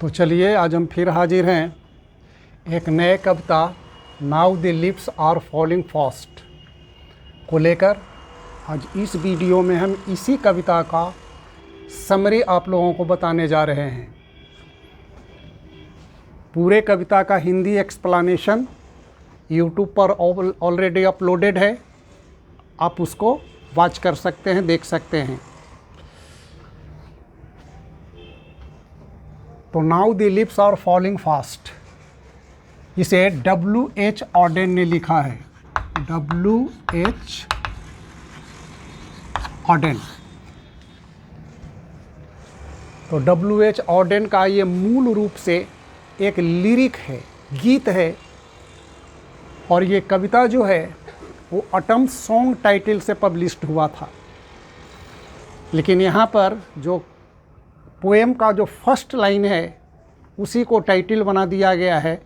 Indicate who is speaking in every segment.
Speaker 1: तो चलिए आज हम फिर हाजिर हैं एक नए कविता now the lips are falling fast को लेकर। आज इस वीडियो में हम इसी कविता का समरी आप लोगों को बताने जा रहे हैं। पूरे कविता का हिंदी एक्सप्लेनेशन यूट्यूब पर ऑलरेडी अपलोडेड है, आप उसको वॉच कर सकते हैं, देख सकते हैं। तो now the lips are falling fast, इसे W.H. ऑडेन ने लिखा है। W.H. ऑडेन। तो W.H. ऑडेन का ये मूल रूप से एक लिरिक है, गीत है, और ये कविता जो है वो ऑटम सॉन्ग टाइटल से पब्लिश्ड हुआ था। लेकिन यहाँ पर जो पोएम का जो फर्स्ट लाइन है उसी को टाइटल बना दिया गया है।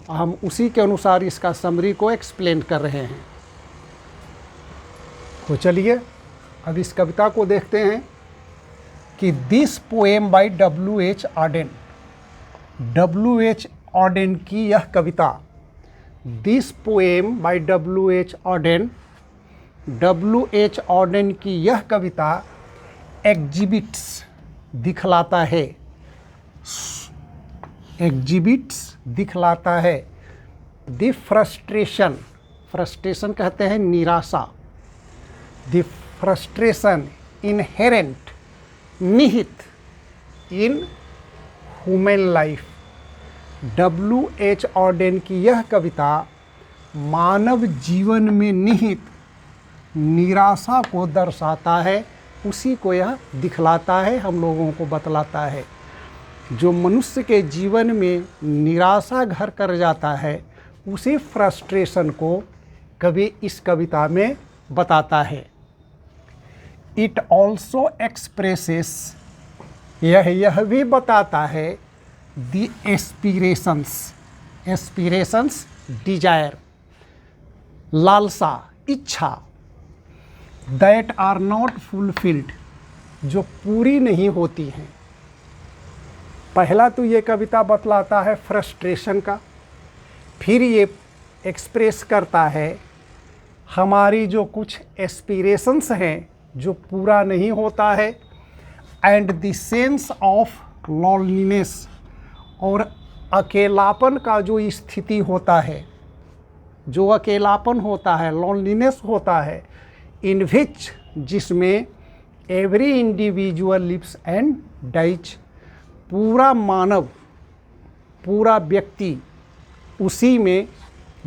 Speaker 1: हम उसी के अनुसार इसका समरी को एक्सप्लेन कर रहे हैं। तो चलिए अब इस कविता को देखते हैं कि this poem by W.H. Auden. W.H. Auden की यह कविता, this poem by W.H. Auden, W.H. Auden की यह कविता एग्जिबिट्स दिखलाता है, एग्जिबिट्स दिखलाता है द फ्रस्ट्रेशन, फ्रस्ट्रेशन कहते हैं निराशा, द फ्रस्ट्रेशन इनहेरेंट, निहित in human life. W.H. Auden की यह कविता मानव जीवन में निहित निराशा को दर्शाता है, उसी को यह दिखलाता है, हम लोगों को बतलाता है। जो मनुष्य के जीवन में निराशा घर कर जाता है उसी फ्रस्ट्रेशन को कवि इस कविता में बताता है। इट ऑल्सो एक्सप्रेसेस, यह भी बताता है द एस्पिरेशंस, एस्पिरेशंस डिजायर, लालसा, इच्छा, दैट आर नॉट फुलफिल्ड, जो पूरी नहीं होती हैं। पहला तो ये कविता बतलाता है फ्रस्ट्रेशन का, फिर ये एक्सप्रेस करता है हमारी जो कुछ एस्पिरेशंस हैं जो पूरा नहीं होता है, and the sense of loneliness, और अकेलापन का जो स्थिति होता है, जो अकेलापन होता है, लॉनलीनेस होता है, इन विच, जिसमें every individual lives and dies, पूरा मानव, पूरा व्यक्ति उसी में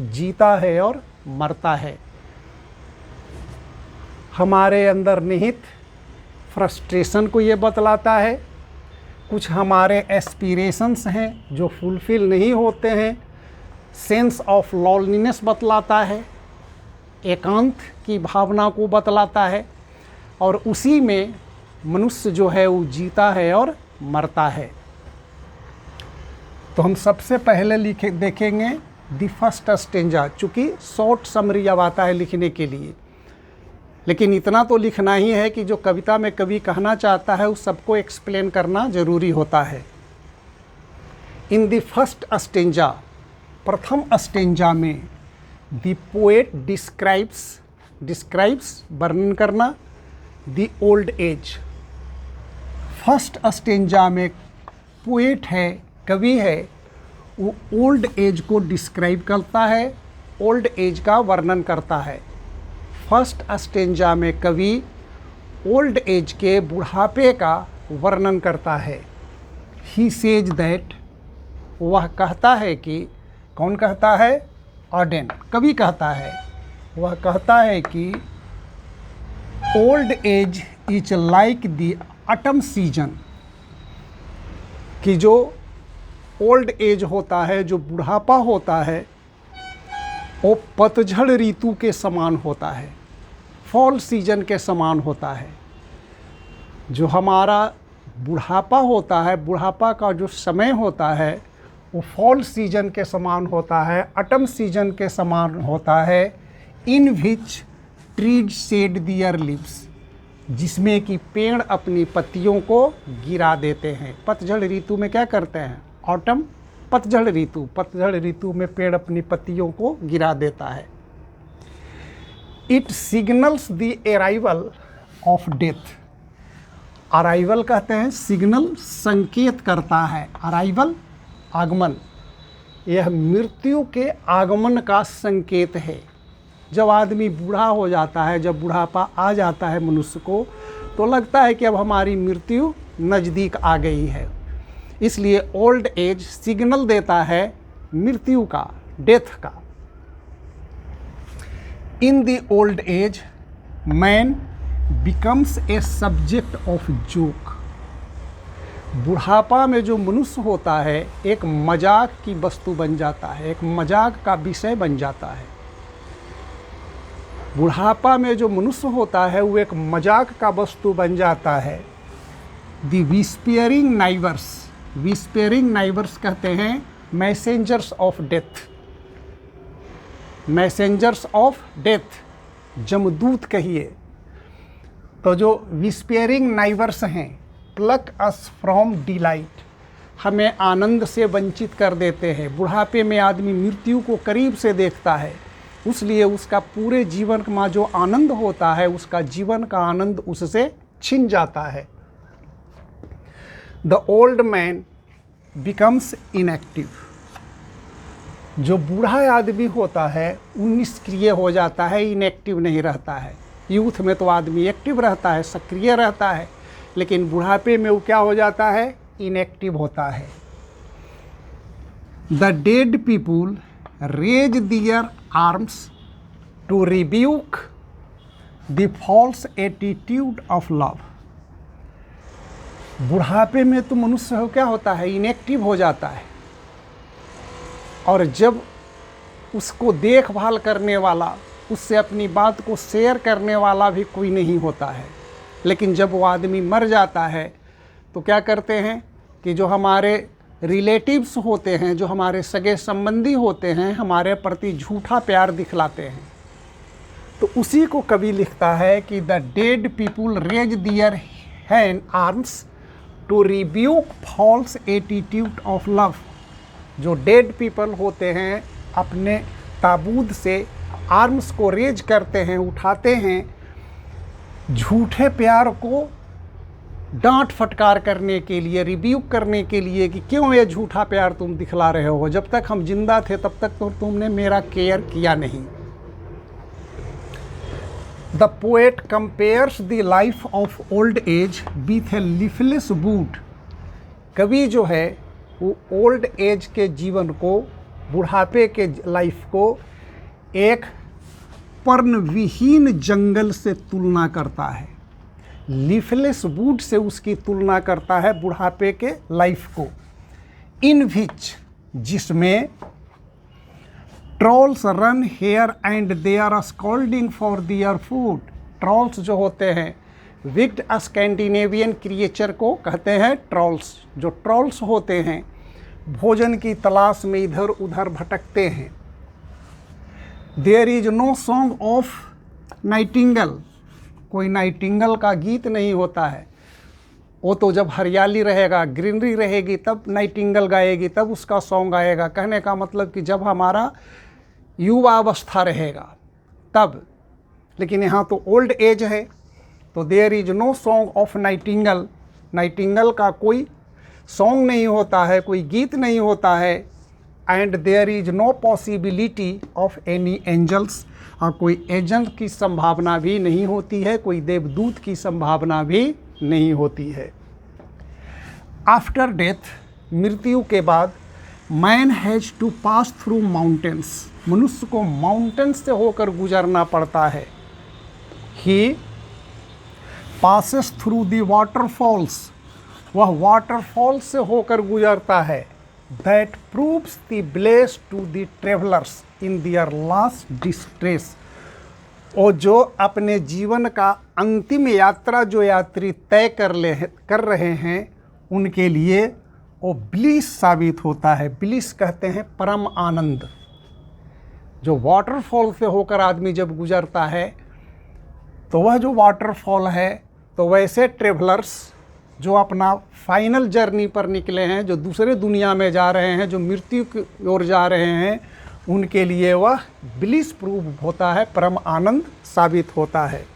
Speaker 1: जीता है और मरता है। हमारे अंदर निहित फ्रस्ट्रेशन को ये बतलाता है। कुछ हमारे एस्पिरेशंस हैं जो फुलफिल नहीं होते हैं। सेंस ऑफ लॉनलीनेस बतलाता है, एकांत की भावना को बतलाता है, और उसी में मनुष्य जो है वो जीता है और मरता है। तो हम सबसे पहले देखेंगे द फर्स्ट स्टेंजा, चूँकि शॉर्ट समरी अब आता है लिखने के लिए, लेकिन इतना तो लिखना ही है कि जो कविता में कवि कहना चाहता है उस सबको एक्सप्लेन करना ज़रूरी होता है। इन द फर्स्ट स्टेंजा, प्रथम स्टेंजा में द पोएट डिस्क्राइब्स वर्णन करना, the old age. First stanza में पोएट है, कवि है, वो ओल्ड एज को डिस्क्राइब करता है, ओल्ड एज का वर्णन करता है। फर्स्ट स्टेंजा में कवि ओल्ड एज के बुढ़ापे का वर्णन करता है। ही सेज दैट, वह कहता है कि, कौन कहता है? ऑडेन, कवि कहता है, वह कहता है कि old age is like the autumn season, कि जो ओल्ड एज होता है, जो बुढ़ापा होता है, वो पतझड़ ऋतु के समान होता है, फॉल सीजन के समान होता है। जो हमारा बुढ़ापा होता है, बुढ़ापा का जो समय होता है वो फॉल सीजन के समान होता है, ऑटम सीजन के समान होता है। In which trees shade their leaves, जिसमें कि पेड़ अपनी पत्तियों को गिरा देते हैं। पतझड़ ऋतु में क्या करते हैं? ऑटम, पतझड़ ऋतु में पेड़ अपनी पत्तियों को गिरा देता है। It signals the arrival of death. Arrival कहते हैं, सिग्नल संकेत करता है, अराइवल आगमन, यह मृत्यु के आगमन का संकेत है। जब आदमी बूढ़ा हो जाता है, जब बुढ़ापा आ जाता है मनुष्य को, तो लगता है कि अब हमारी मृत्यु नज़दीक आ गई है। इसलिए ओल्ड एज सिग्नल देता है मृत्यु का, डेथ का। In the old age man becomes a subject of joke. बुढ़ापा में जो मनुष्य होता है एक मजाक की वस्तु बन जाता है, एक मजाक का विषय बन जाता है। बुढ़ापा में जो मनुष्य होता है वो एक मजाक का वस्तु बन जाता है। The whispering neighbours, whispering neighbours कहते हैं messengers of death, messengers of death, जमदूत कहिए। तो जो विस्पेयरिंग नाइबर्स हैं, प्लक अस फ्रॉम डिलाइट, हमें आनंद से वंचित कर देते हैं। बुढ़ापे में आदमी मृत्यु को करीब से देखता है, इसलिए उसका पूरे जीवन का जो आनंद होता है, उसका जीवन का आनंद उससे छिन जाता है। The old man becomes inactive. जो बूढ़ा आदमी होता है वो निष्क्रिय हो जाता है, इनएक्टिव नहीं रहता है। यूथ में तो आदमी एक्टिव रहता है, सक्रिय रहता है, लेकिन बुढ़ापे में वो क्या हो जाता है? इनएक्टिव होता है। The dead people raise their arms to rebuke the false attitude of love. बुढ़ापे में तो मनुष्य क्या होता है? इनएक्टिव हो जाता है, और जब उसको देखभाल करने वाला, उससे अपनी बात को शेयर करने वाला भी कोई नहीं होता है। लेकिन जब वो आदमी मर जाता है तो क्या करते हैं कि जो हमारे रिलेटिव्स होते हैं, जो हमारे सगे संबंधी होते हैं, हमारे प्रति झूठा प्यार दिखलाते हैं। तो उसी को कवि लिखता है कि the dead people raise their hand arms to rebuke false attitude of love. जो डेड पीपल होते हैं अपने ताबूत से आर्म्स को रेज करते हैं, उठाते हैं, झूठे प्यार को डांट फटकार करने के लिए, रिब्यूक करने के लिए कि क्यों ये झूठा प्यार तुम दिखला रहे हो, जब तक हम जिंदा थे तब तक तो तुमने मेरा केयर किया नहीं। The poet compares the life of old age with A leafless would. कवि जो है वो ओल्ड एज के जीवन को, बुढ़ापे के लाइफ को एक पर्णविहीन जंगल से तुलना करता है। लीफलेस वुड से उसकी तुलना करता है बुढ़ापे के लाइफ को। इन विच, जिसमें trolls run here and they are scolding for their food. Trolls जो होते हैं विक्ड स्कैंडिनेवियन क्रिएचर को कहते हैं ट्रॉल्स। जो ट्रॉल्स होते हैं भोजन की तलाश में इधर उधर भटकते हैं। There is no song of nightingale. कोई नाइटिंगल का गीत नहीं होता है। वो तो जब हरियाली रहेगा, ग्रीनरी रहेगी, तब नाइटिंगल गाएगी, तब उसका सॉन्ग आएगा। कहने का मतलब कि जब हमारा युवा अवस्था रहेगा तब। लेकिन यहाँ तो ओल्ड एज है, तो there is no song of nightingale. Nightingale का कोई सॉन्ग नहीं होता है, कोई गीत नहीं होता है। And there is no possibility of any angels. और कोई एंजल की संभावना भी नहीं होती है, कोई देवदूत की संभावना भी नहीं होती है। आफ्टर डेथ, मृत्यु के बाद, man has to pass through mountains. मनुष्य को माउंटेन्स से होकर गुजरना पड़ता है। He passes through the waterfalls. वह वाटरफॉल्स से होकर गुजरता है। That proves the bless to the travellers in their last distress. और जो अपने जीवन का अंतिम यात्रा जो यात्री तय कर रहे हैं उनके लिए वो ब्लिस साबित होता है। ब्लिस कहते हैं परम आनंद। जो वाटरफॉल से होकर आदमी जब गुजरता है तो वह जो वाटरफॉल है, तो वैसे ट्रेवलर्स जो अपना फाइनल जर्नी पर निकले हैं, जो दूसरे दुनिया में जा रहे हैं, जो मृत्यु की ओर जा रहे हैं, उनके लिए वह ब्लिस प्रूफ होता है, परम आनंद साबित होता है।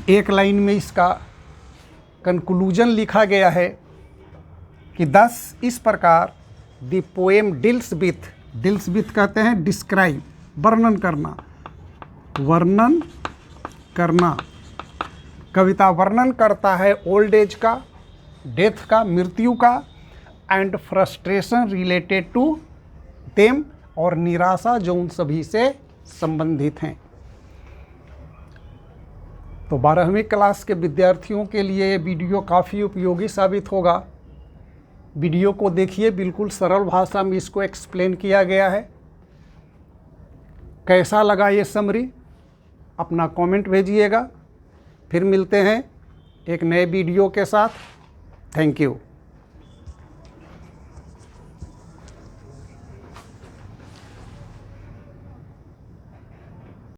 Speaker 1: एक लाइन में इसका कंक्लूजन लिखा गया है कि दस इस प्रकार द पोएम डील्स विथ कहते हैं डिस्क्राइब, वर्णन करना। कविता वर्णन करता है ओल्ड एज का, डेथ का, मृत्यु का, and frustration related to them, और निराशा जो उन सभी से संबंधित हैं। तो 12वीं क्लास के विद्यार्थियों के लिए ये वीडियो काफ़ी उपयोगी साबित होगा। वीडियो को देखिए, बिल्कुल सरल भाषा में इसको एक्सप्लेन किया गया है। कैसा लगा ये समरी, अपना कमेंट भेजिएगा। फिर मिलते हैं एक नए वीडियो के साथ। Thank you.